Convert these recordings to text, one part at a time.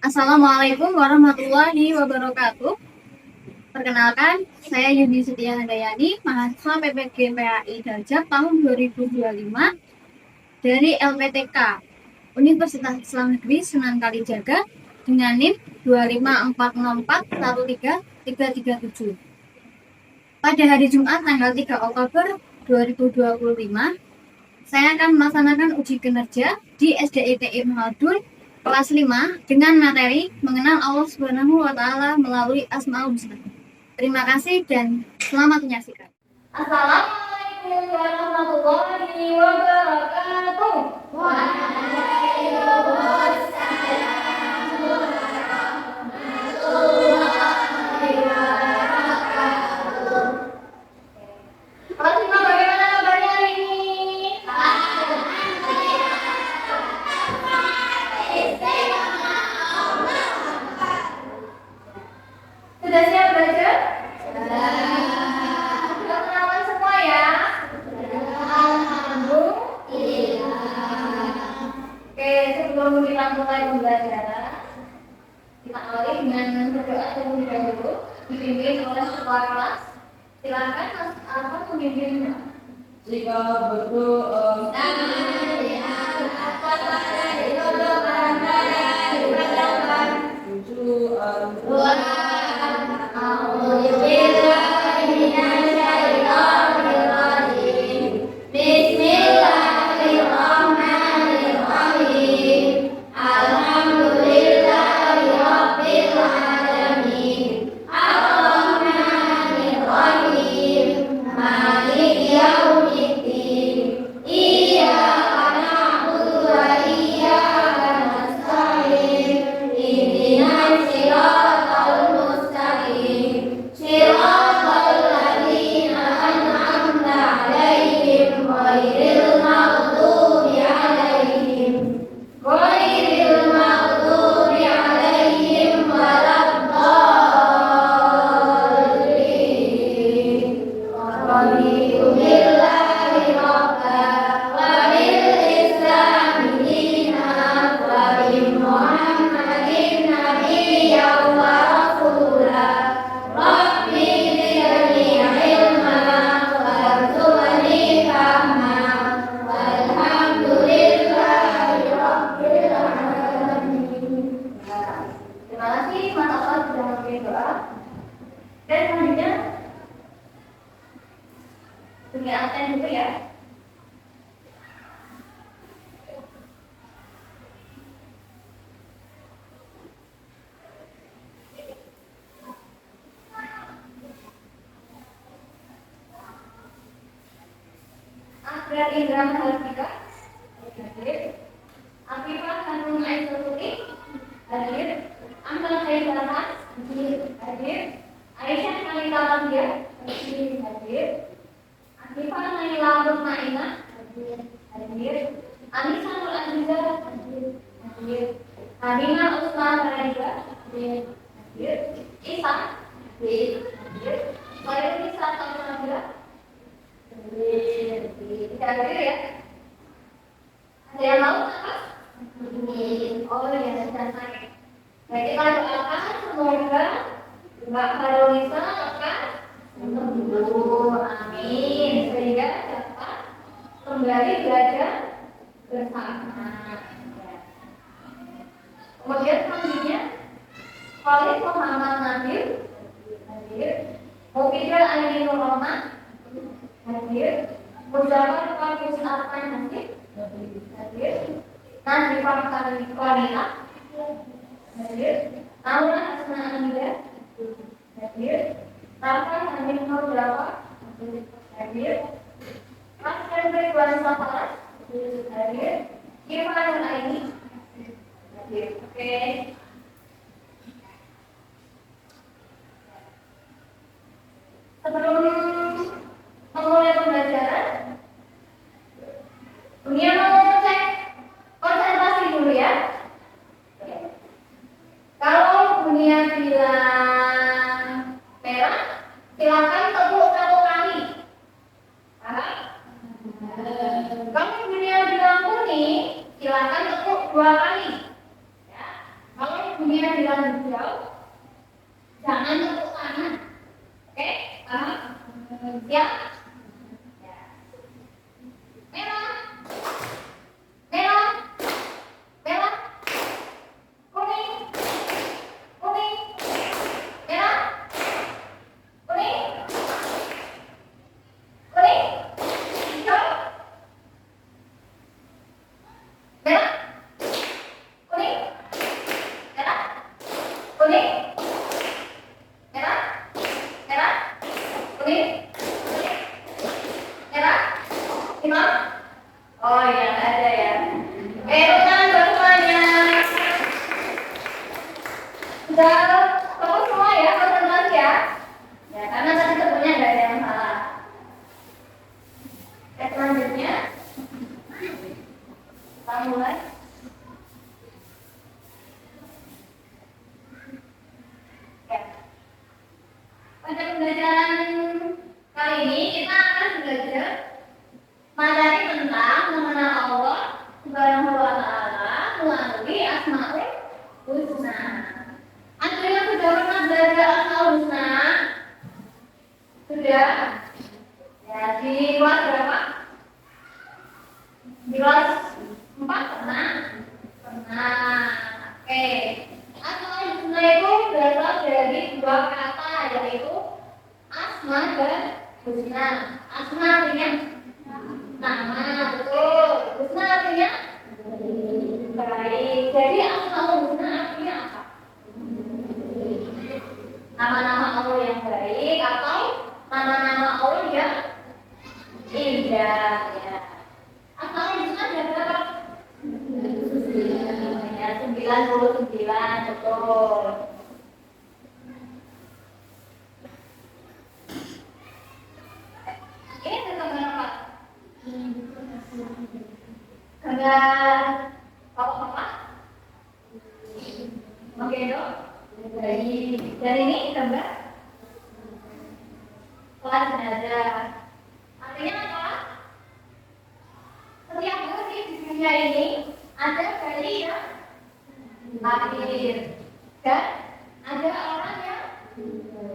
Assalamualaikum warahmatullahi wabarakatuh. Perkenalkan, saya Yudi Setia Handayani, mahasiswa PPG PAI Darjat tahun 2025 dari LPTK Universitas Islam Negeri Sunan Kalijaga dengan NIM 254041337. Pada hari Jumat tanggal 3 Oktober 2025, saya akan melaksanakan uji kinerja di SDITI Mahadul kelas 5 dengan materi mengenal Allah Subhanahu wa taala melalui Asmaul Husna. Terima kasih dan selamat menyaksikan. Assalamualaikum warahmatullahi wabarakatuh. Waalaikumsalam warahmatullahi wabarakatuh. Kelas 5 bagaimana kabarnya hari ini? Sudah siap belajar? Sudah kenalan semua ya? Alhamdulillah. Oke, sebelum kita mulai pembelajaran, kita awali dengan berdoa terlebih dahulu, dipimpin oleh kepala kelas. Silakan Mas Alfa memimpin. Jika berdoa Indra Mahartika hadir, Afifah Hanum Aisyah hadir, Amal Haidar hadir, Aisyah Kalita Lamia hadir, Afifah Naila Mutmainah hadir, Anissa Nur Aziza hadir, Habina Usman Radika hadir, Isa hadir, Bayu Isa Tamanabila tidak hadir ya? Ada yang mau apa? Oh ya, sedang sakit. Baik, kita doakan semoga Mbak Harolisa akan sembuh. Amin. Sehingga dapat kembali belajar bersama. Kemudian selanjutnya Khalid Muhammad Nabil hadir, Mufidah Aini Nur Rahman hadir, Muzafar Kampus Arfan hadir, Nazifah Kalina hadir, Aura Asma Amida hadir, Rafa Hamid Nur Jawa hadir, Mas Hendrik Wan Safaras hadir, Irfan Aini hadir. Oke. Sebelum memulai pembelajaran, Dunia mau cek konsentrasi dulu ya. Kalau Dunia bilang merah, silakan tepuk satu kali. Paham? Kalau Dunia bilang kuning, silakan tepuk dua kali. Ya. Kalau bunyinya dilanjut jauh, jangan tepuk tangan. Oke, paham? Siap? Ya. Merah, merah, merah, kuning, kuning, merah, kuning, kuning, hijau, merah, kuning, merah, kuning, merah, merah, kuning, merah, hitam. Oh iya, nggak ada ya. Tepuk tangan buat semuanya. Sudah fokus semua ya, konsentrasi ya. Ya, karena tadi sebelumnya nggak ada yang salah. Selanjutnya, kita mulai. Ya. Pada pembelajaran kali ini kita akan belajar materi tentang mengenal Allah Subhanahu wa Ta'ala melalui Asmaul Husna. Ada yang sudah pernah belajar Asmaul Husna? Sudah? Ya, di kelas berapa? Di kelas 4 pernah? Pernah. Oke. Asmaul Husna itu berasal dari dua kata, yaitu asma dan husna. Asma artinya nama, betul. Husna artinya baik. Jadi asmaul husna artinya apa? Nama-nama Allah yang baik atau nama-nama Allah yang indah. Ya. Asmaul husna ada berapa? Ya, 99, betul. Ini tentang apa? Gambar apa? Oke dong. Dari ini gambar kelas jenazah. Artinya apa? Setiap hari di dunia ini ada bayi yang lahir dan ada orang yang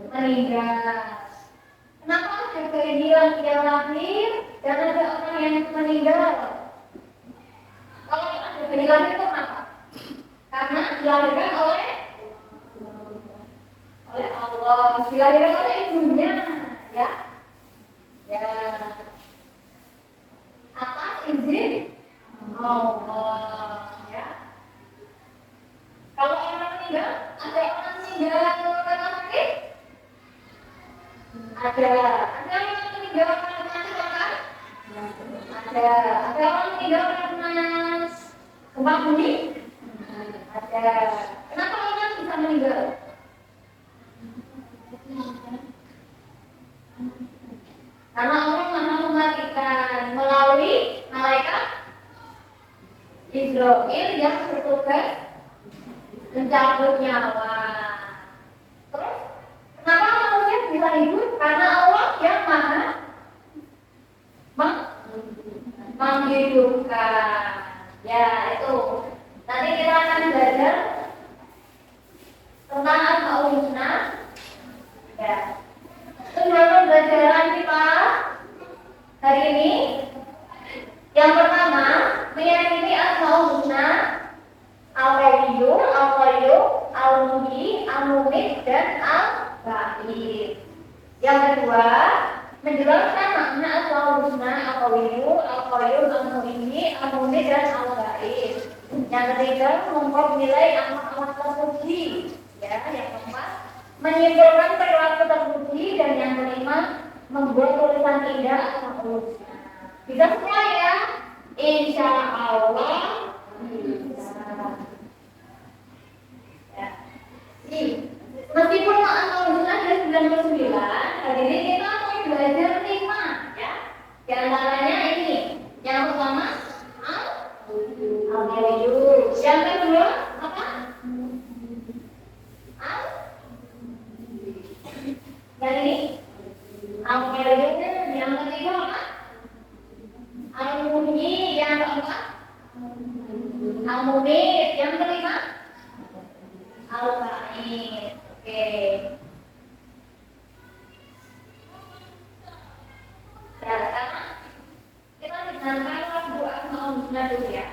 meninggal. Kenapa ada bayi yang lahir dan ada orang yang meninggal? Kalau ada bayi lahir itu kenapa? Karena dilahirkan oleh Allah, dilahirkan oleh ibunya, ya. Ya. Atas izin Allah, ya. Kalau orang meninggal, ada orang meninggal karena sakit? Ada orang meninggal karena mati kan? Ada orang meninggal karena gempa bumi? Ada. Kenapa orang bisa meninggal? Karena Allah Maha mematikan melalui malaikat Israil yang bertugas mencabut nyawa. Terus, kenapa manusia bisa hidup? Karena Allah yang Maha menghidupkan. Ya, itu. Nanti kita akan belajar tentang Asmaul Husna. Ya. Tujuan pembelajaran kita hari ini yang pertama meyakini Asmaul Husna, Al-Qawiyyu, Al-Qayyum, Al-Muhyi, Al-Mumit dan Al-Baqi. Yang kedua menjelaskan makna Asmaul Husna, Al-Qawiyyu, Al-Qayyum, Al-Muhyi, Al-Mumit dan Al-Baqi. Yang ketiga mengungkap nilai amat-amat terpuji. Ya, yang keempat menyimpulkan perilaku terpuji, dan yang kelima membuat tulisan indah Asmaul Husna. Bisa semua ya? Insya Allah bisa. Ya. Meskipun Asmaul Husna ada 99, hari ini kita mau belajar 5 ya. Di antaranya ini. Yang pertama Al-Qawiyyu. Yang kedua apa? Dan ini Al-Qawiyyu. Yang ketiga apa? Al-Muhyi. Yang keempat Al-Mumit. Yang kelima Arba'in. Oke. Ya, sekarang kita dengarkan lagu Asmaul Husna dulu ya.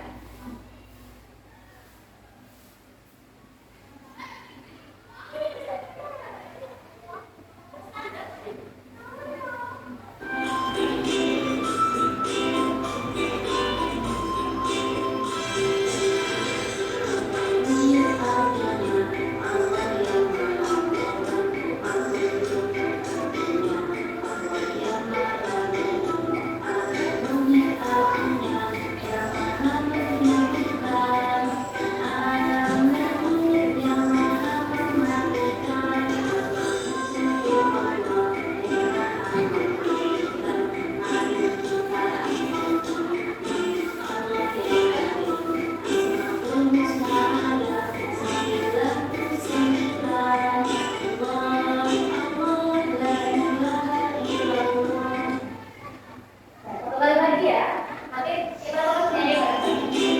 Kembali lagi ya. Nanti kita terus nyanyi bareng.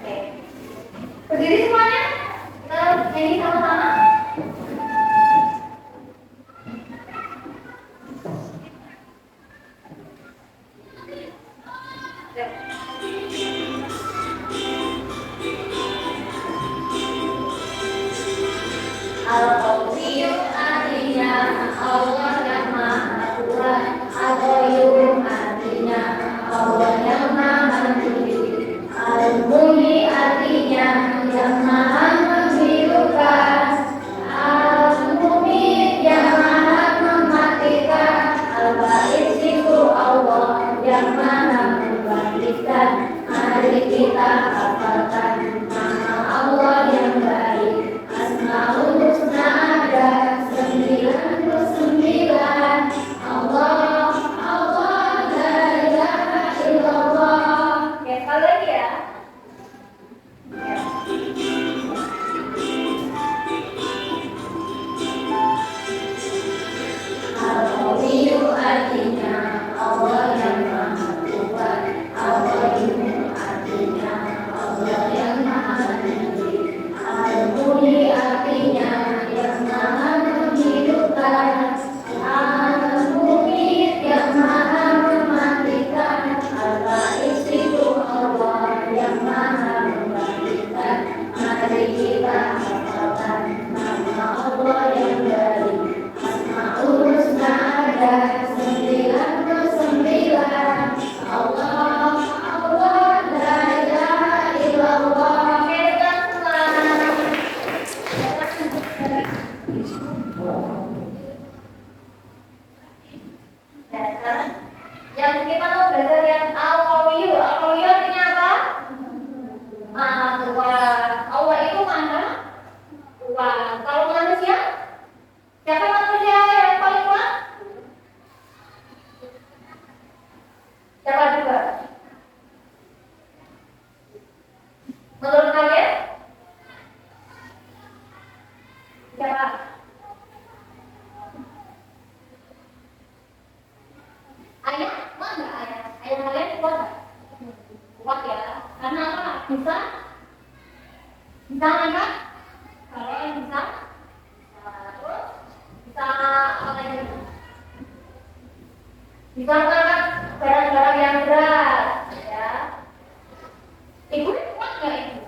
Oke. Berdiri semuanya. Kita nyanyi sama-sama. Al-Qawiyyu artinya Allah yang Maha Kuat. Al-Qayyum artinya Allah yang Maha Tinggi. Al-Muhyi artinya yang Maha menghidupkan. Al-Mumit yang Maha mematikan. Al-Ba'its itu Allah yang Maha membangkitkan. Mari kita hafalkan nama Allah yang baik. Asmaul Husna ada 99. Allah, Allah, la ilaha illallah. Oke, sekali lagi ya. Al-Qawiyyu artinya Allah yang Maha Kuat. Al-Qayyum artinya Allah yang Maha Tinggi. Al-Muhyi artinya yang Maha menghidupkan. Al-Mumit yang Maha mematikan. Al-Ba'its itu Allah yang Maha membangkitkan. Mari kita hafalkan nama Allah yang baik. Asmaul Husna ada 99. Allah, Allah, la ilaha illallah. Oke, nah, sekarang yang kita mau belajar yang Al-Qawiyyu. Al-Qawiyyu artinya apa? Maha Kuat. Allah itu Maha Kuat. Kalau manusia, siapa manusia yang paling kuat? Siapa juga? Menurut kalian? Siapa? Ayah, kuat nggak ayah? Ayah kalian kuat nggak? Kuat ya. Karena apa? Bisa angkat. Kalau yang bisa, terus bisa apa lagi? Bisa angkat barang-barang yang berat, ya. Ibu kuat nggak ibu?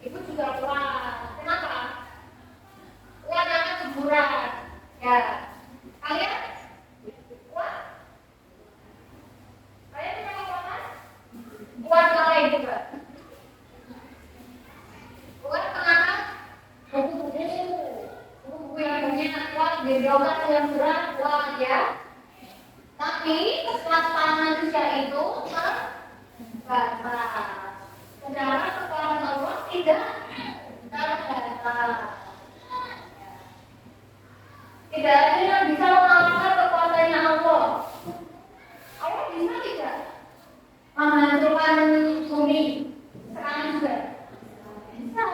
Ibu juga kuat. Kenapa? Kuat angkat kuburan, ya. Kalian kuat? Kalian punya kekuatan? Kuat kalian juga. Kuat mengangkat buku-buku gendongan yang berat kuat ya. Tapi kekuatan manusia itu terbatas. Sedangkan kekuatan Allah tidak terbatas. Tidak ada yang bisa mengalahkan kekuatannya Allah. Allah bisa tidak menghancurkan bumi sekarang juga? Bisa.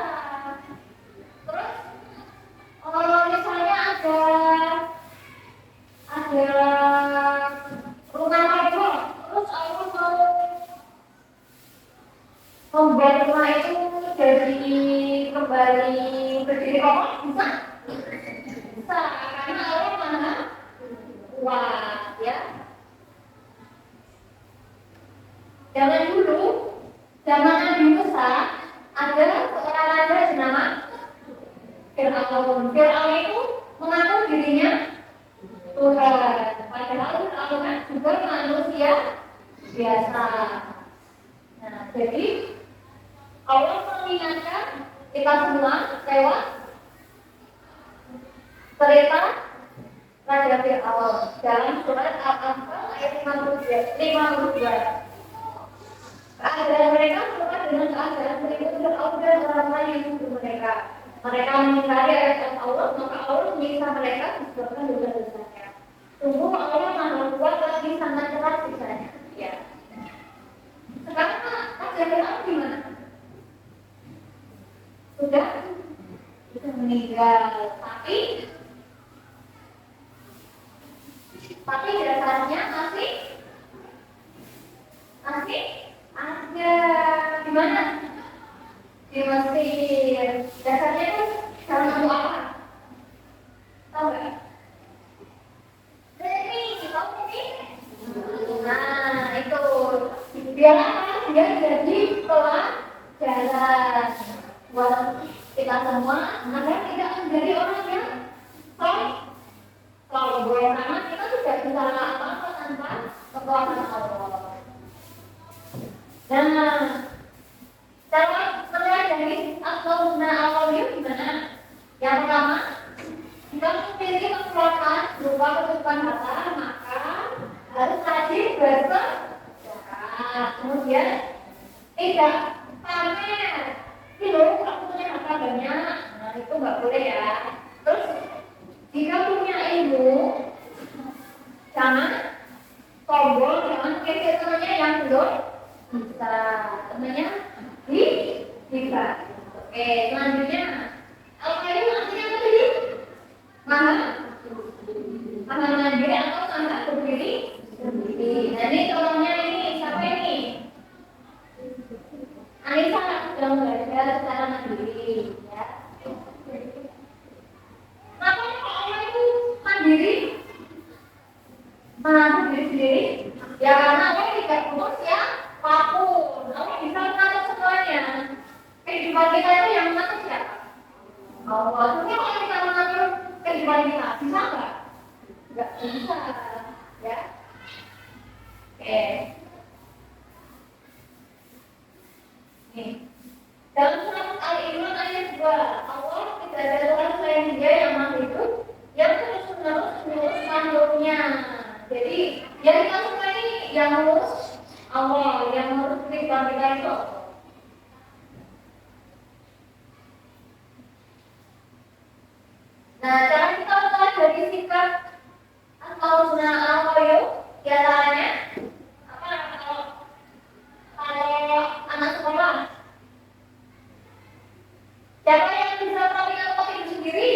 Terus misalnya ada rumah kabur, terus Allah mau membuat rumah itu dari kembali berdiri kokoh, bisa? Bisa, karena Allah maha kuat ya. Zaman Nabi Musa, ada seorang raja bernama Fir'aun. Fir'aun itu mengaku dirinya Tuhan, padahal Fir'aun juga manusia biasa. Nah, jadi Allah mengingatkan kita semua lewat cerita Raja Fir'aun dalam surat Al-Anfal ayat 52. Keadaan mereka serupa dengan keadaan berikut Fir'aun dan orang-orang yang mengikuti mereka. Mereka mengingkari ayat Allah, maka Allah menyiksa mereka disebabkan dosa-dosanya. Sungguh Allah maha kuat lagi sangat keras siksanya. Ya. Sekarang Raja Fir'aun gimana? Sudah meninggal, tapi dasarnya masih ada di mana? Di Mesir. Dasarnya itu dalam bentuk apa? Tahu nggak? Ini, tahu ini? Nah, itu biar apa? Biar jadi pelajaran buat kita semua agar tidak menjadi orang yang sombong, karena kita tidak bisa apa-apa tanpa kekuatan Allah. Nah, cara melihat dari asal-usna awal itu gimana? Yang pertama, jika memiliki kekuatan berupa kecukupan harta, maka harus rajin bersedekah. Kemudian tidak pamer. Ini loh, aku punya harta banyak. Nah, itu nggak boleh ya. Terus, jika punya ilmu, jangan sombong, jangan kecil temannya yang belum bisa, temannya bisa. Oke, selanjutnya Al-Qayyum artinya apa tadi? Maha mandiri atau sangat berdiri sendiri. Nah, ini contohnya ini siapa ini? Anissa sedang belajar secara mandiri ya. Kenapa kok Allah itu mandiri? Mandiri sendiri? Ya karena Allah tidak butuh siapapun. Allah bisa mengatur semuanya. Kehidupan kita itu yang mengatur siapa? Allah. Tapi kalau kita mengatur kehidupan kita, bisa nggak? Nggak bisa. Ya. Oke. Nih. Dalam surat Al-Imran ayat 2, Allah tidak ada Tuhan selain Dia yang maha hidup, yang terus-menerus menguruskan makhluknya. Jadi, yang kita semua ini yang mengurus Allah, yang mengurus kehidupan kita itu. Nah, cara kita melihat dari sikap asal-usna al-qayyum, diantaranya apa? Kalau anak sekolah, siapa yang bisa merapikan otak itu sendiri?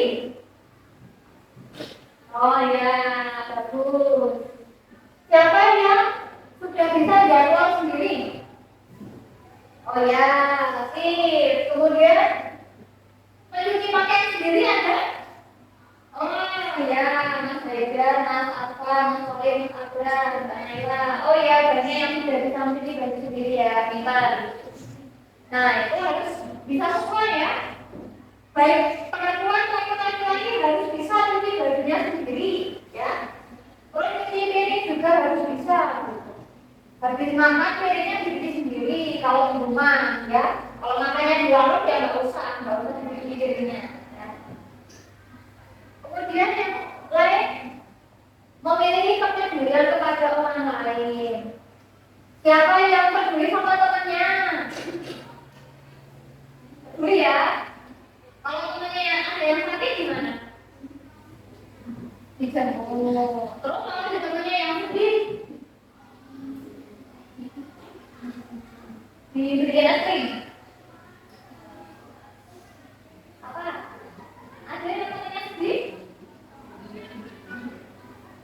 Oh ya, bagus. Siapa yang sudah bisa jadwal sendiri? Oh ya, sip. Kemudian mencuci pakaian sendiri ada? Oh ya, Mas Haidar, Mas Alfa, Mas Solim, Mas Abdullah, Mbak Naila. Oh ya, banyak yang sudah bisa mencuci baju sendiri ya, pintar. Nah, itu harus bisa semua ya. Baik perempuan maupun laki-laki harus bisa mencuci bajunya sendiri, ya. Terus cuci piring juga harus bisa. Habis makan piringnya dicuci sendiri kalau di rumah, ya. Kalau makannya di warung ya nggak usah dicuci piringnya. Ya. Kemudian yang ada yang sakit gimana? Dijemur. Terus kalau dijemurnya yang sedih, diberi es krim. Apa? Ada yang namanya sedih?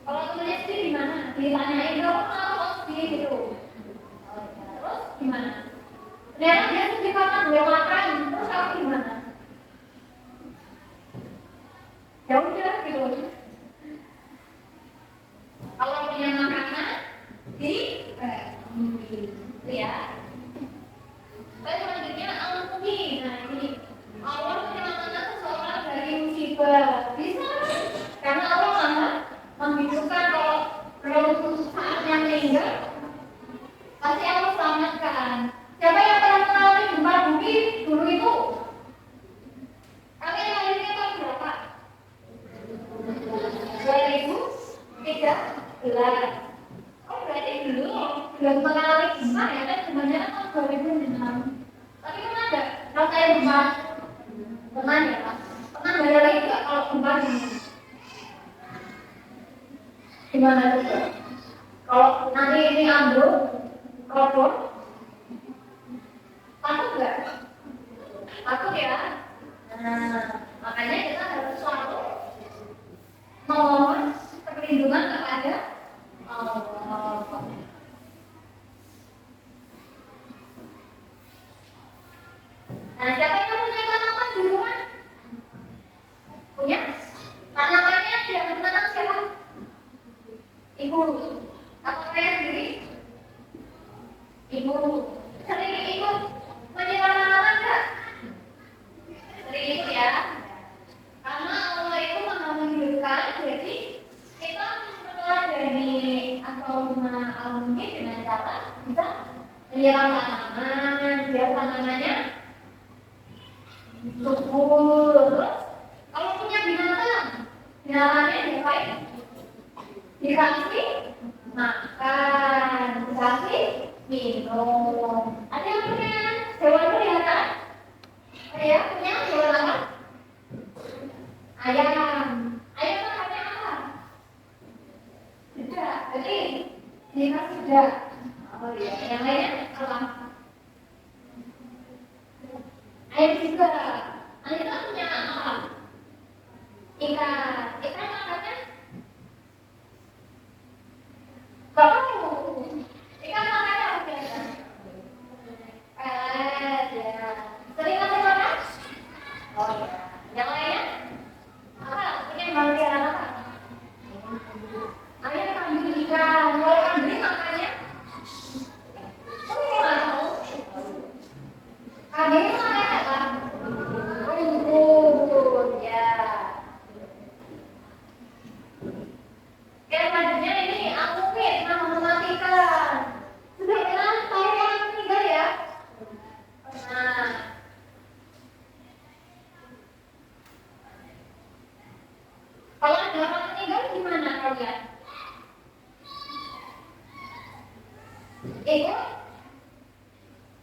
Kalau temennya sedih gimana? Ditanyain dong, kalau sedih gitu. Terus gimana? Ternyata dia sedih karena belum makan. Terus kamu gimana? Ya udah gitu. Kalau punya makanan di ya. Baik, selanjutnya ampuni. Nah ini Allah menyelamatkan seseorang dari musibah. Bisa karena Allah maha menghidupkan. Kalau belum saatnya meninggal pasti Allah selamatkan. Siapa yang pernah mengalami gempa bumi dulu itu? Kalian lahirnya tahun berapa? 2013. Oh berarti belum mengalami gempa ya kan, sebenarnya tahun 2006. Tapi kan ada rasanya gempa. Pernah ya Pak? Pernah bayangin nggak kalau gempa ini? Gimana tuh? Kalau nanti ini ambruk, roboh, takut nggak? Takut ya? Nah, makanya kita harus selalu memohon perlindungan kepada Allah. Nah, siapa yang punya tanaman di rumah? Punya? Tanamannya yang menanam siapa? Ibu. Apa saya sendiri? Ibu. Sering ikut menyiram tanaman nggak? Sering ikut ya. Karena Allah itu maha menghidupkan, jadi kita mempelajari asmaul al-husna dengan cara kita menyiram tanaman, biar tanamannya subur. Terus kalau punya binatang, binatangnya diapain? Dikasih makan, dikasih minum. Ada yang punya hewan peliharaan? Saya punya hewan apa? Ayam. Ayam makannya apa? Tidak. Jadi dikasih tidak. Oh iya. Yang lainnya apa? Ayam juga. Ayam punya apa? Ikan. Ikan makannya? Bapak ikan makannya apa biasa? Ya. Sering kasih makan? Oh iya. Yang lainnya? Apa? Punya bagian apa? Ayam kambing ikan. Kalau kambing makannya? Oh mau. Kambing makannya apa? Rumput. Ya. Yang selanjutnya ini angkupin, nama mematikan. Sudah kenal tahu orang meninggal ya? Nah, kalau ada orang meninggal gimana kalian? Ikut?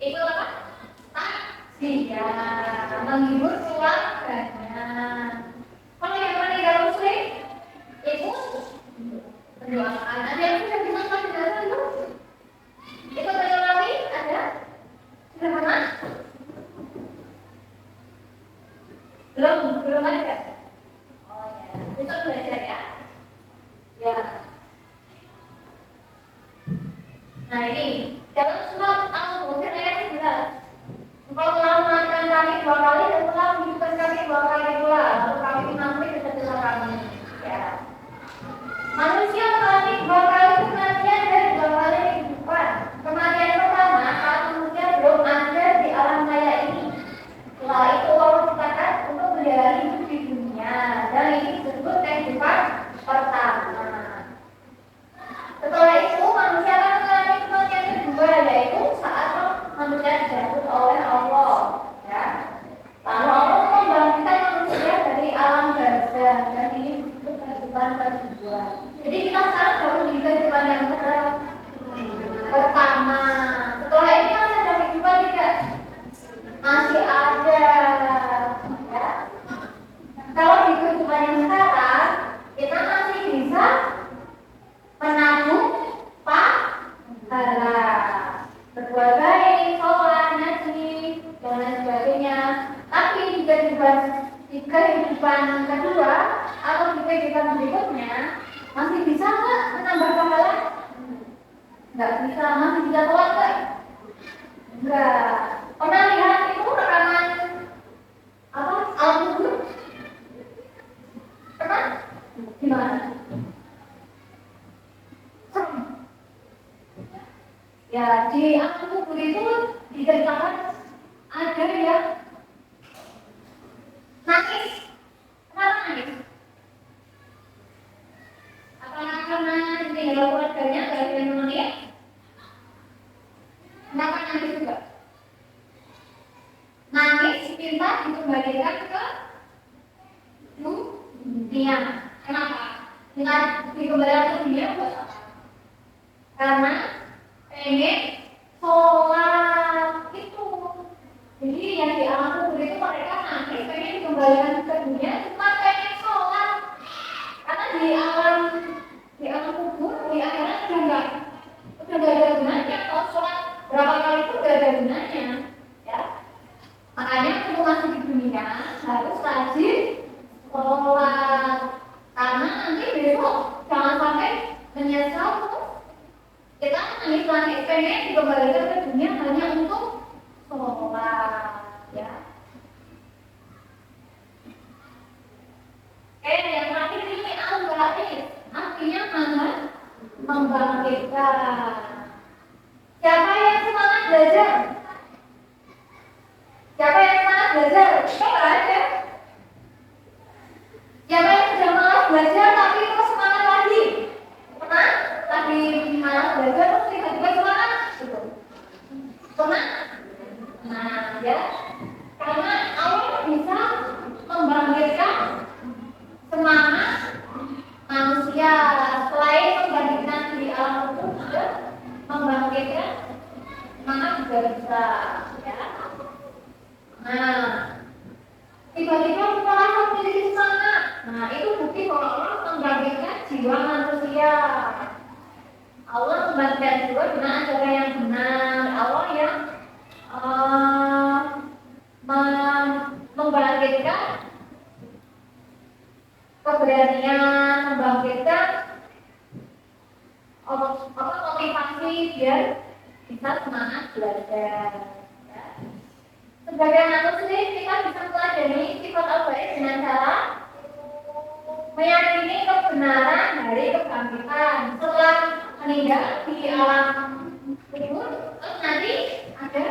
Ikut apa? Iya, menghibur keluarganya. Kalau yang meninggal muslim, ikut berdoakan. Ada yang sudah dimakan jenazah belum? Ikut berdoa ada? Sudah pernah? Belum ada. Oh ya, itu belajar ya. Ya. Nah ini dalam surat Al-Mu'min ayat 11. Engkau telah memakan kami 2 kali dan telah menghidupkan kami 2 kali pula. Lalu kami mengakui kesesaran kami. Ya. Manusia mengalami 2 kali kematian dan 2 kali kehidupan. Kematian pertama saat manusia belum ada di alam raya ini. Setelah itu Allah ciptakan untuk melihara hidup di dunia, dan ini disebut kehidupan pertama. Setelah itu manusia akan mengalami kematian kedua, yaitu saat manusia dijemput oleh Allah. Ya. Lalu Allah membangkitkan manusia dari alam barzah, dan ini disebut kehidupan kedua. Jadi kita sekarang baru di kehidupan yang pertama. Setelah ini masih ada kehidupan tidak? Masih ada. Ya. kehidupan kedua atau di kehidupan berikutnya masih bisa nggak menambah pahala? Nggak bisa, masih bisa sholat nggak? Nggak. Pernah lihat itu rekaman apa alat kubur? Pernah? Gimana? Serem. Ya di alat kubur itu diceritakan ada yang nangis. Kenapa nangis? Apakah karena ditinggal keluarganya gak ada yang menemani? Kenapa nangis juga? Nangis minta dikembalikan ke dunia. Kenapa? Minta dikembalikan ke dunia buat apa? Karena pengen sholat itu. Jadi yang di alam kubur itu mereka nangis pengen dikembalikan ke dunia cuma pengen sholat. Karena di alam kubur di akhirat udah nggak ada gunanya. Kalau sholat berapa kali itu nggak ada gunanya, ya. Makanya untuk masih di dunia harus rajin sholat. Karena nanti besok jangan sampai menyesal kita nangis pengen dikembalikan ke dunia hanya untuk sholat, ya. Yang terakhir ini al-ba'is, artinya membangkitkan. Siapa yang semangat belajar? Siapa yang semangat belajar? Coba aja. Siapa yang sudah malas belajar tapi terus semangat lagi? Pernah? Lagi malas belajar terus tiba-tiba semangat? Pernah? Nah, ya. Karena Allah bisa membangkitkan semangat manusia. Selain membangkitkan di alam kubur, juga membangkitkan semangat juga bisa, ya. Nah, tiba-tiba kita langsung memiliki semangat. Nah, itu bukti bahwa Allah membangkitkan jiwa manusia. Allah membangkitkan jiwa dengan cara yang benar. Allah yang membangkitkan keberanian, membangkitkan motivasi biar bisa semangat belajar. Ya. Sebagai anak muslim kita bisa mempelajari sifat al-ba'is dengan cara meyakini kebenaran dari kebangkitan. Setelah meninggal di alam kubur, terus nanti ada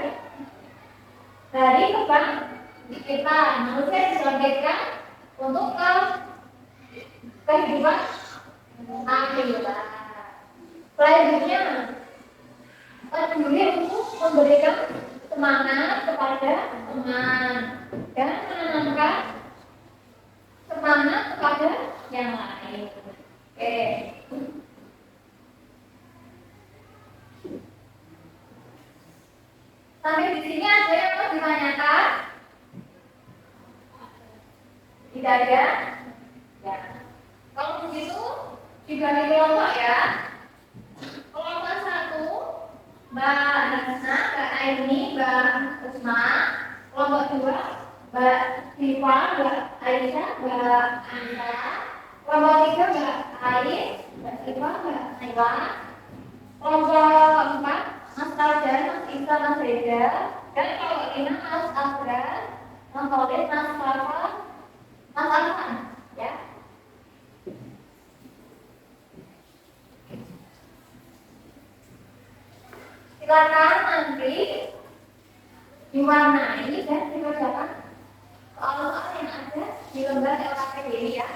dari kebangkitan. Manusia dibangkitkan untuk kehidupan akhirat. Selanjutnya, peduli untuk memberikan semangat kepada teman dan menanamkan semangat kepada yang lain. Oke. Sampai di sini ada yang mau ditanyakan? Tidak ada? Ya. Kalau begitu dibagi kelompok ya. Kelompok 1 Mbak Hasna, Mbak Aini, Mbak Usma. Kelompok 2 Mbak Siva, Mbak Aisyah, Mbak Anta. Kelompok 3 Mbak Ais, Mbak Siva, Mbak Naila. Kelompok 4 Mas Tajan, Mas Isa, Mas Reza. Dan kelompok 5 Mas Asra, Mas Khalid, Mas Safa, Mas Arfan, ya. Silakan nanti diwarnai dan dikerjakan soal-soal yang ada di lembar LKPD ini, ya.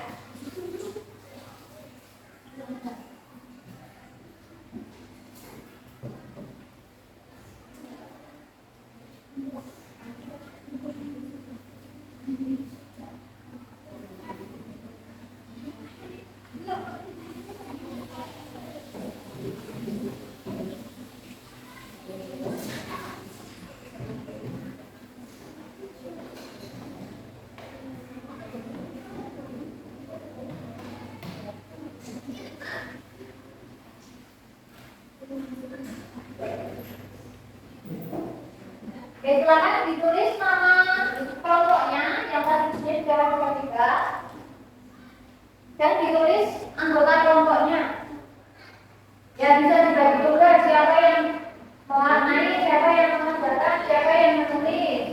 dan ditulis anggota kelompoknya. Ya bisa dibagi tugas, siapa yang mewarnai, siapa yang mengerjakan, siapa yang menulis.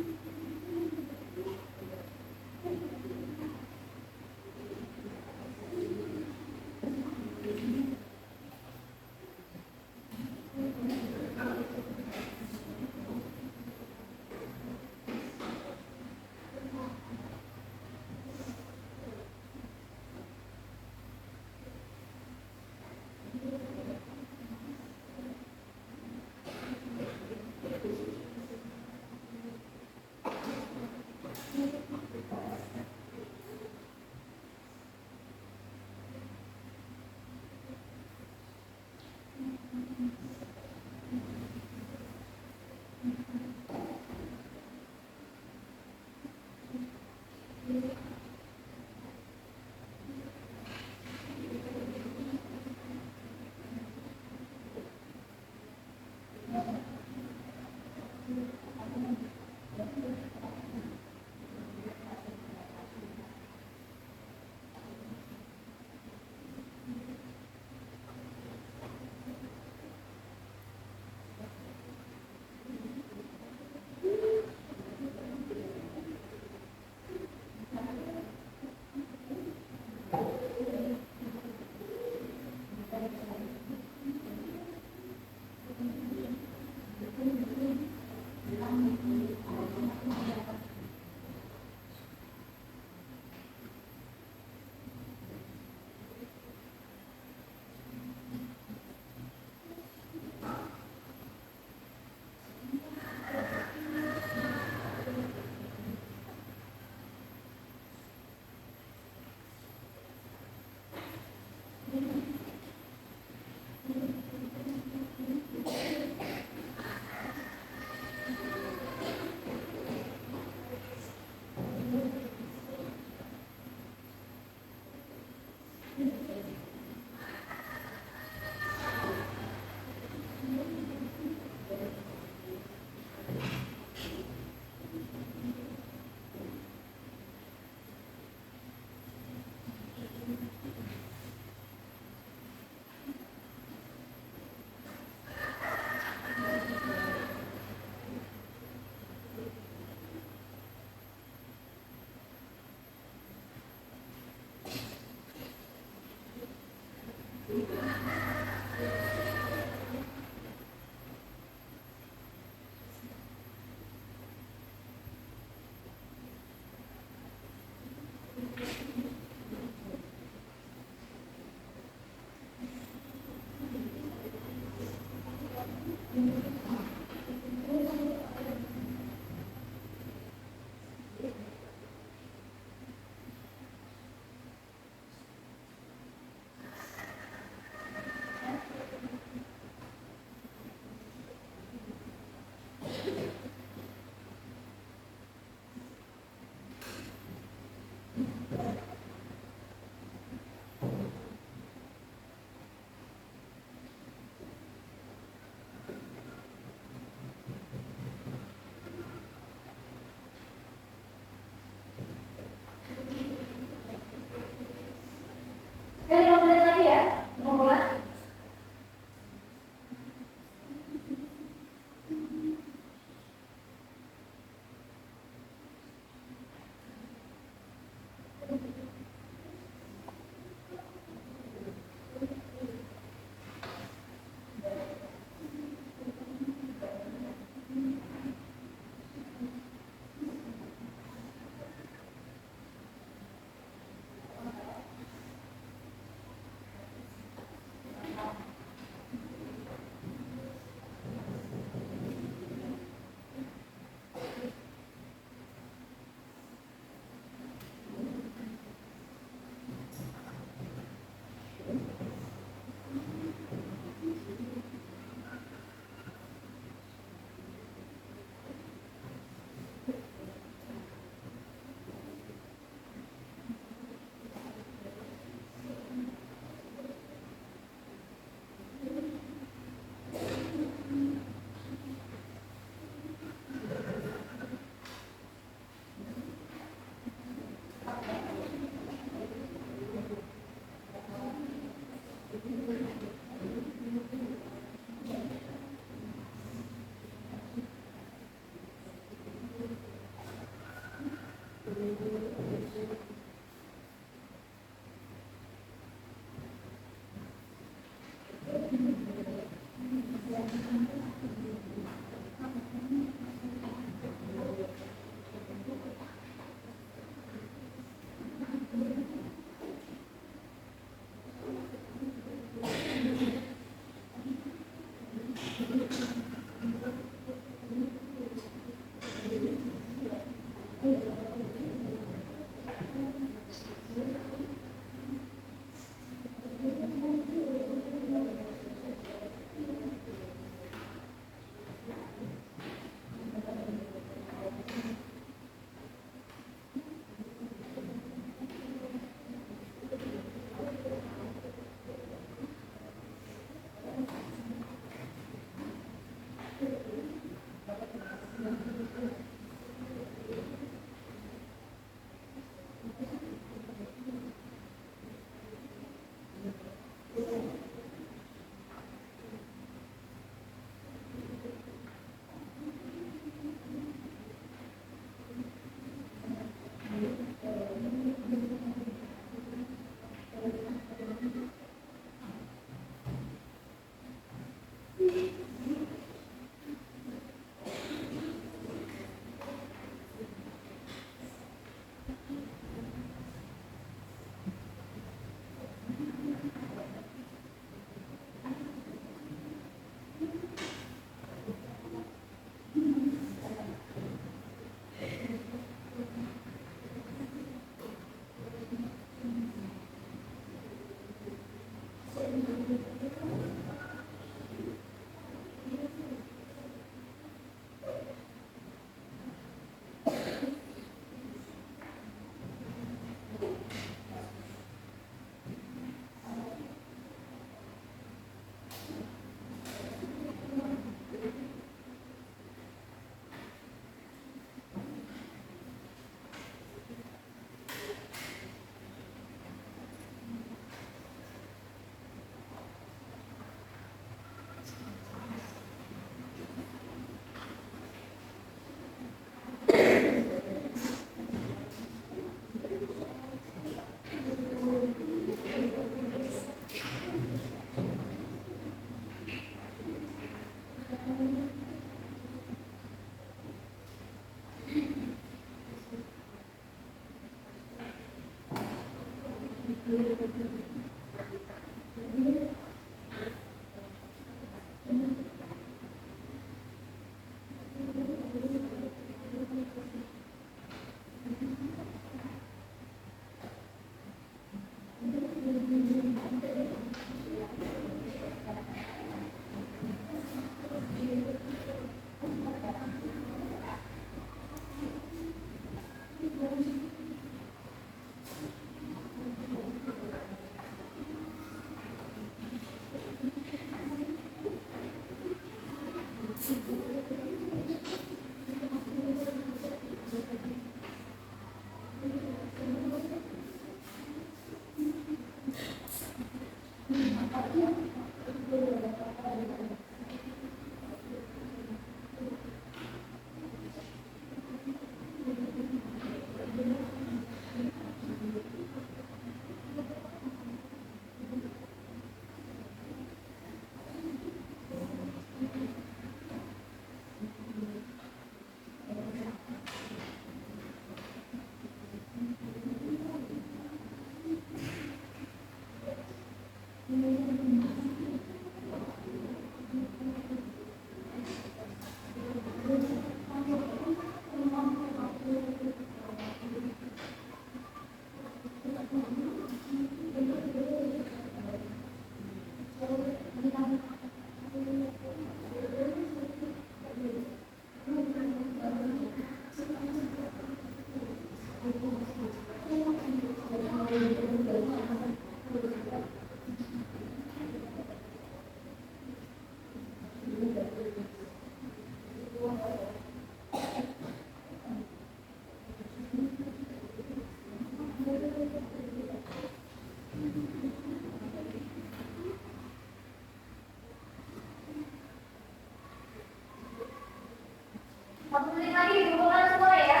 Satu menit lagi dikumpulkan semua ya.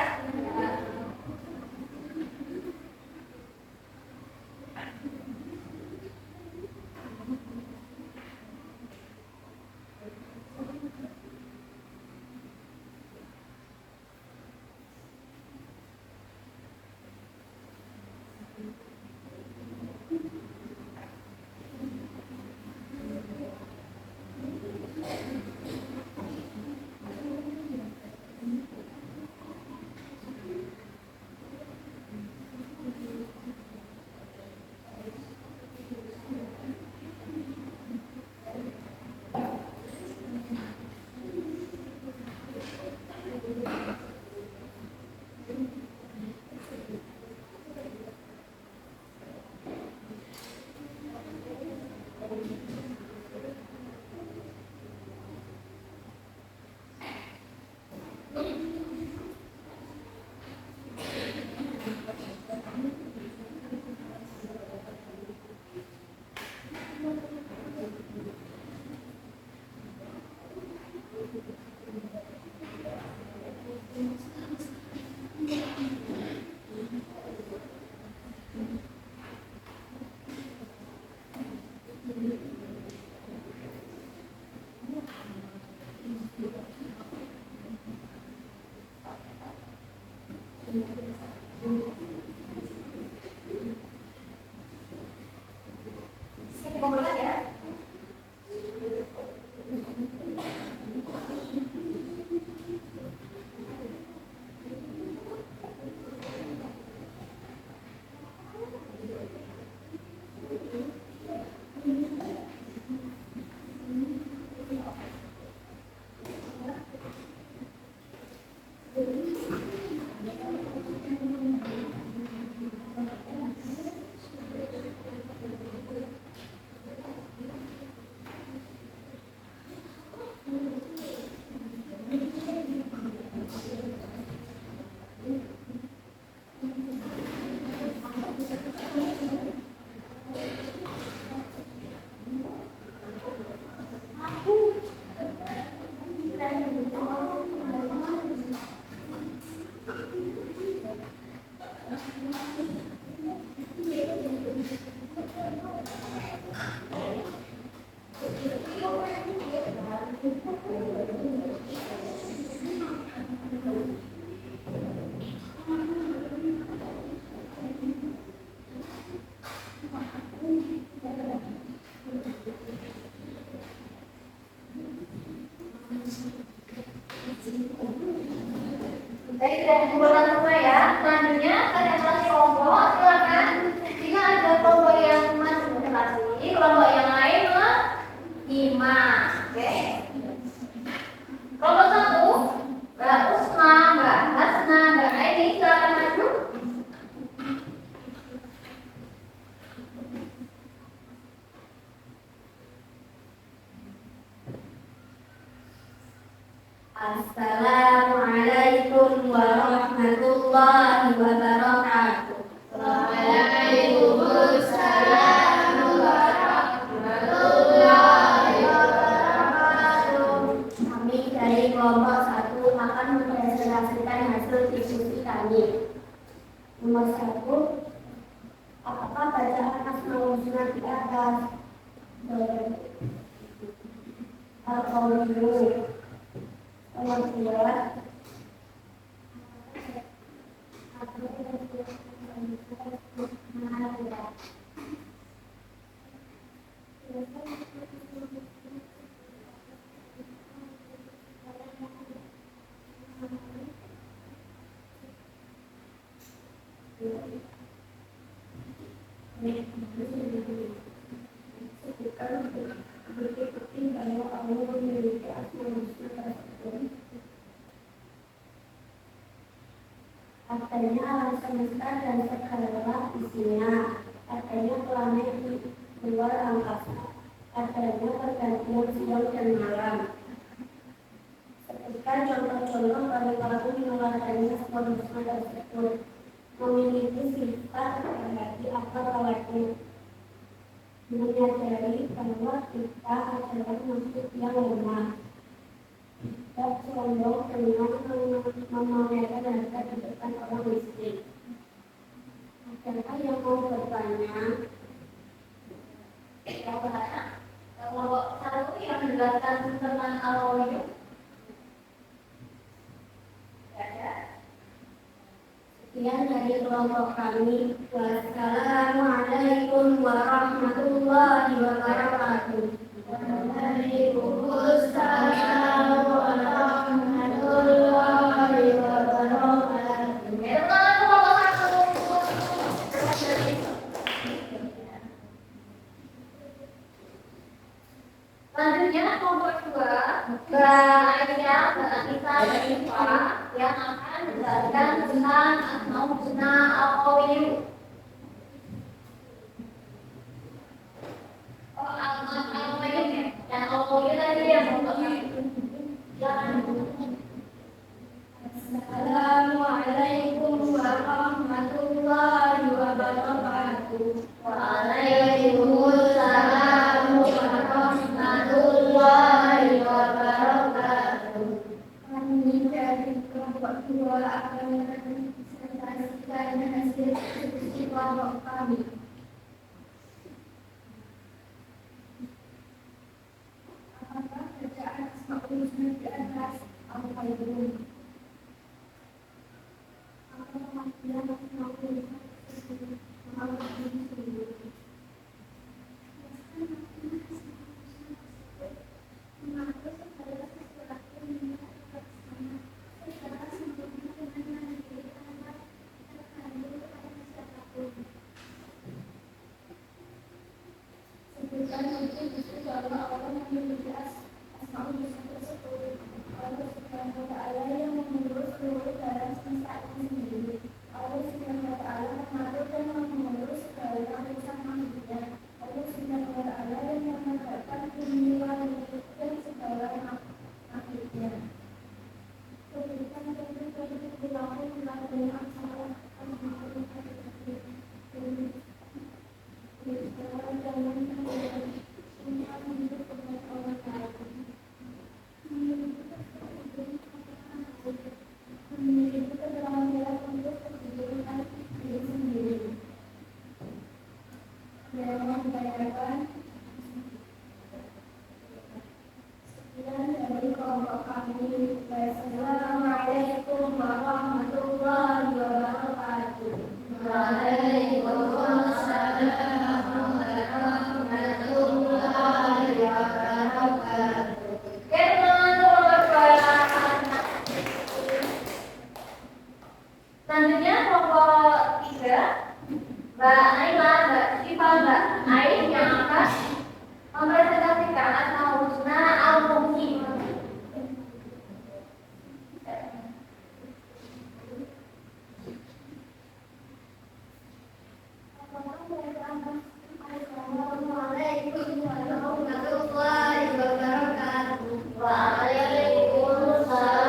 Kumpulkan ya. Baik, sudah dikumpulkan semua ya. Selanjutnya konsentrasi kelompok, silakan. Jika ada kelompok yang masih konsentrasi, kelompok yang lain lima. Oke. Kelompok satu, Mbak Usma, Mbak Hasna, Mbak Aini, silakan maju. Assalamualaikum warahmatullahi wabarakatuh. Waalaikumsalam warahmatullahi wabarakatuh. Kami dari kelompok 1 akan mempresentasikan hasil diskusi kami. Nomor 1, apakah bacaan Asmaul Husna di atas? Al-Qawliyu. Nomor 2, artinya alam semesta dan segala isinya, artinya planet di luar angkasa, artinya pergantian siang dan malam. Seperti contoh-contoh perilaku mengeluarkannya sebuah husna tersebut memiliki sifat berarti apa rawatnya, menyadari bahwa kita adalah makhluk yang lemah, tidak sombong dengan memamerkan harta di depan orang miskin. Adakah yang mau bertanya? Kalau satu yang menjelaskan tentang al-Qawliyu? Sekian dari kelompok kami. Wassalamualaikum warahmatullahi wabarakatuh. Waalaikumsalam warahmatullahi wabarakatuh. Selanjutnya kelompok 2, Mbak Aisyah, Mbak Anissa, dan Iva yang akan menjelaskan tentang Asmaul Husna Al-Qawliyu. Al-Qawliyu dan Al-Qawliyu tadi yang Assalamualaikum warahmatullahi wabarakatuh. Waalaikumsalam warahmatullahi wabarakatuh. Kami dari kelompok 2 akan mempresentasikan hasil diskusi kelompok kami. Apakah bacaan Asmaul Husna di atas Al-Qawliyu? Apakah makna Asmaul Husna tersebut? Wassalamualaikum warahmatullahi wabarakatuh. Waalaikumsalam warahmatullahi wabarakatuh. Selanjutnya kelompok 3, Mbak Naila, Mbak Syifa, Mbak Ain yang akan mempresentasikan Asmaul Husna Al-Qawliyu. Assalamualaikum warahmatullahi wabarakatuh. Waalaikumsalam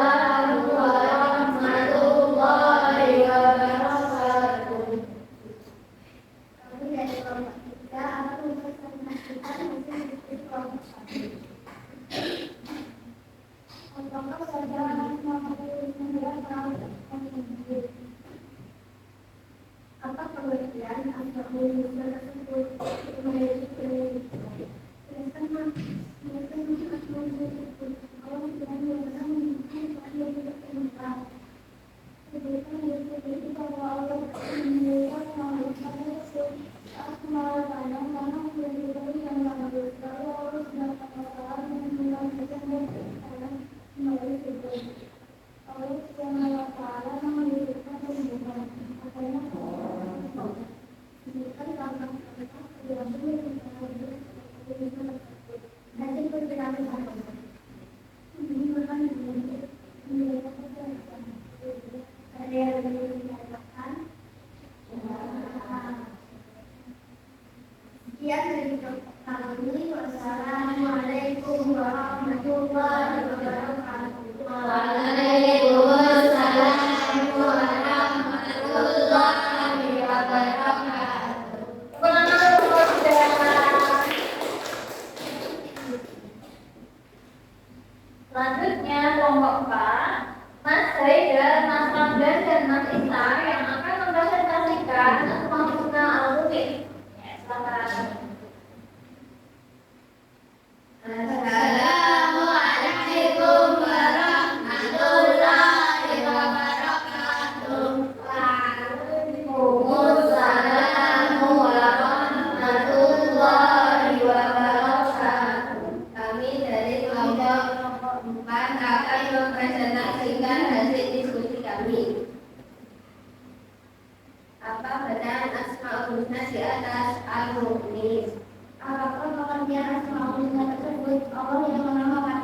pengertian Asmaul Husna tersebut, Allah yang menamakan.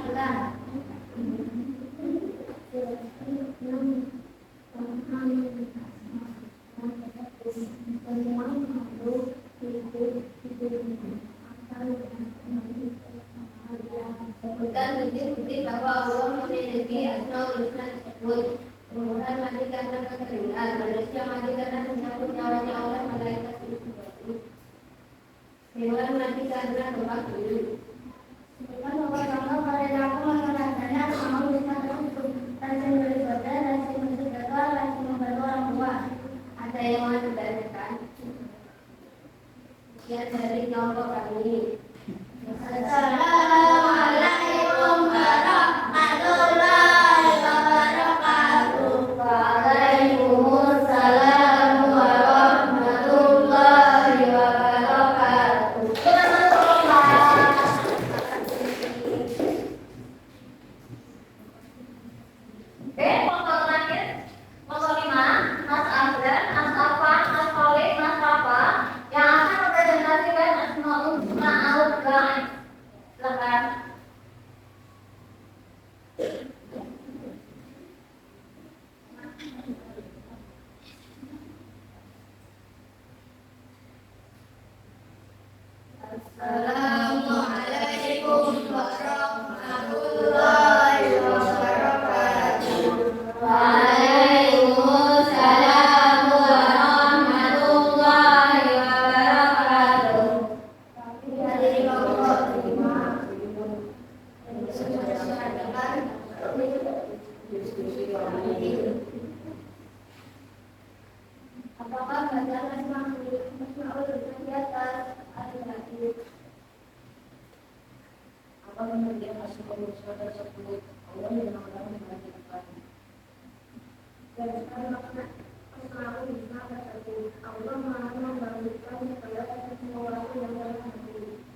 Bukan bukti bahwa Allah memiliki Asmaul Husna tersebut. Kemudian mati karena kekeringan, manusia mati karena menyambut nyawanya oleh malaikat itu. Hewan mati karena gempa bumi. Kemudian Allah merelakan melaksanakannya Asmaul Husna tersebut. Rajin beribadah, rajin bersedekah, rajin membantu orang tua. Ada yang mau ditanyakan? Sekian dari kelompok kami. Assalamualaikum warahmatullahi wabarakatuh. Waalaikumsalam warahmatullahi wabarakatuh. Oke, kelompok terakhir, kelompok 5, Mas Azhar, Mas Afan, Mas Khalid, Mas Rafa, yang akan mempresentasikan Asmaul Husna al-Husna. Silakan. Assalamualaikum warahmatullahi wabarakatuh. Waalaikumsalam warahmatullahi wabarakatuh. Dari kelompok 5. Apakah bacaan Asmaul Husna di atas ada hadis? Apa kemudian Asmaul Husna tersebut Allah yang menamakan. Dan makna Asmaul Husna tersebut Allah Maha membangkitkan kepada semua orang yang berhati.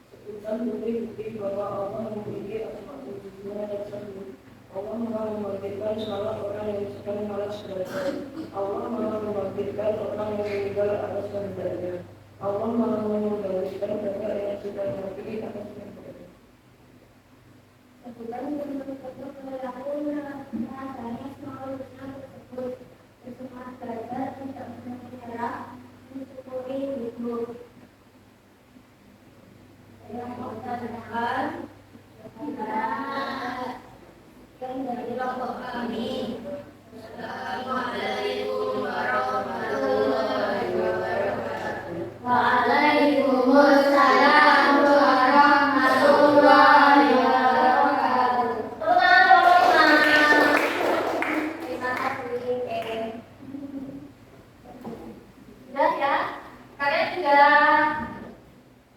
Sebutkan bukti-bukti bahwa Allah memiliki Asmaul Husna tersebut. Allah Maha membangkitkan salah orang yang sedang malas belajar. Allah Maha membangkitkan orang yang meninggal atas kehendaknya. Allah Maha membangkitkan mereka yang sudah mati atas kehendaknya. Sebutan untuk melakukan rasanya Asmaul Husna tersebut bersama belajar tidak mengira mensyukuri hidup. Yang kita dengar dan dari kelompok kami. Assalamualaikum warahmatullahi wabarakatuh. Waalaikumsalam warahmatullahi wabarakatuh. Terima kasih. Sudah ya? Kalian sudah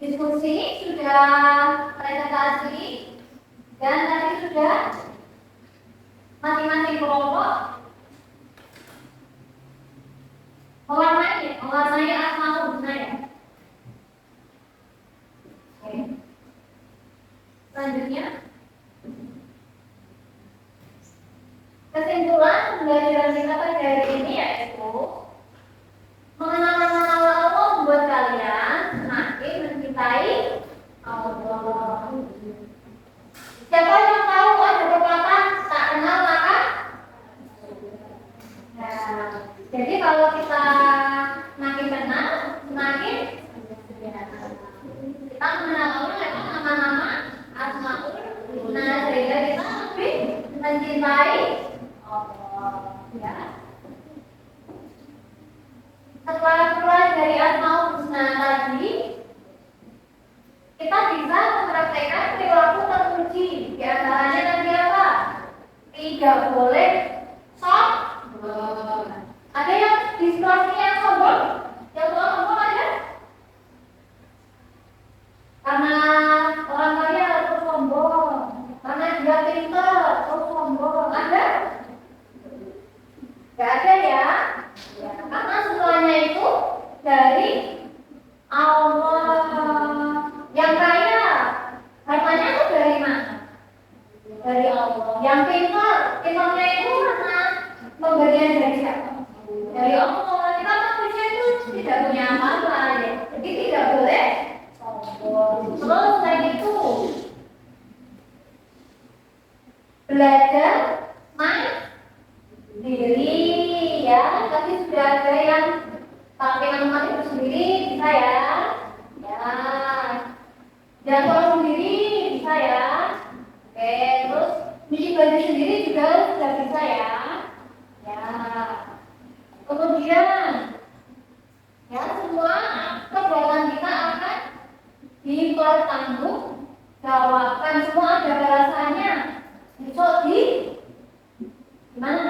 diskusi, sudah presentasi, dan tadi sudah masing-masing kelompok mewarnai Asmaul Husna ya. Oke. Selanjutnya, kesimpulan pembelajaran kita pada hari ini yaitu mengenal nama Allah membuat kalian semakin mencintai Allah. Siapa yang tahu ada pepatah tak kenal maka? Nah, jadi kalau kita makin kenal, semakin kita mengenal Allah lewat nama-nama Asmaul Husna sehingga kita lebih mencintai Allah. Ya. Setelah keluar dari Asmaul Husna tadi, kita bisa mempraktekkan perilaku terpuji. Di antaranya nanti apa? Tidak boleh sombong. Ada yang distorsinya sombong? Yang sombong ada? Karena orang kaya terus sombong, karena dia pintar terus sombong. Ada? Gak ada ya? Karena semuanya itu dari Allah. Yang kaya hartanya itu dari mana? Dari Allah. Yang pintarnya itu karena pemberian dari siapa? Dari Allah. Kita manusia itu tidak punya apa-apa ya. Jadi tidak boleh Dipertanggungjawabkan. Semua ada balasannya. Besok di mana?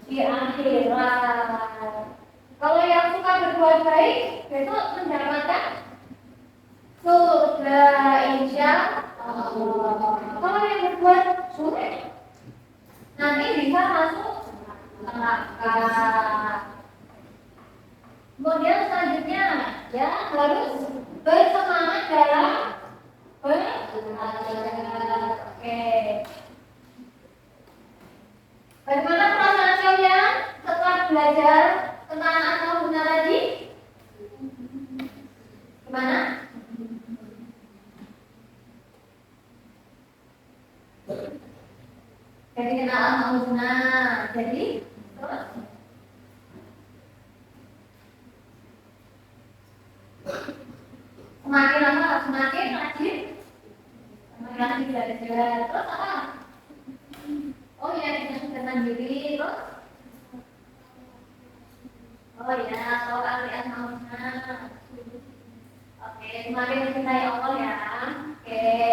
Di akhirat. Kalau yang suka berbuat baik, besok mendapatkan surga, insya Allah. Kalau yang berbuat jelek, nanti bisa masuk neraka. Kemudian selanjutnya, ya harus bersemangat dalam belajar. Oke. Bagaimana perasaan kalian setelah belajar tentang asal-usul tadi? Gimana? Jadi kenal asal-usul. Jadi terus semakin lama semakin rajin, semakin rajin belajar. Terus apa? Oh ya, kita sudah mandiri. Terus oh ya, tahu arti asal-usul. Oke, semakin mencintai Allah ya. Oke.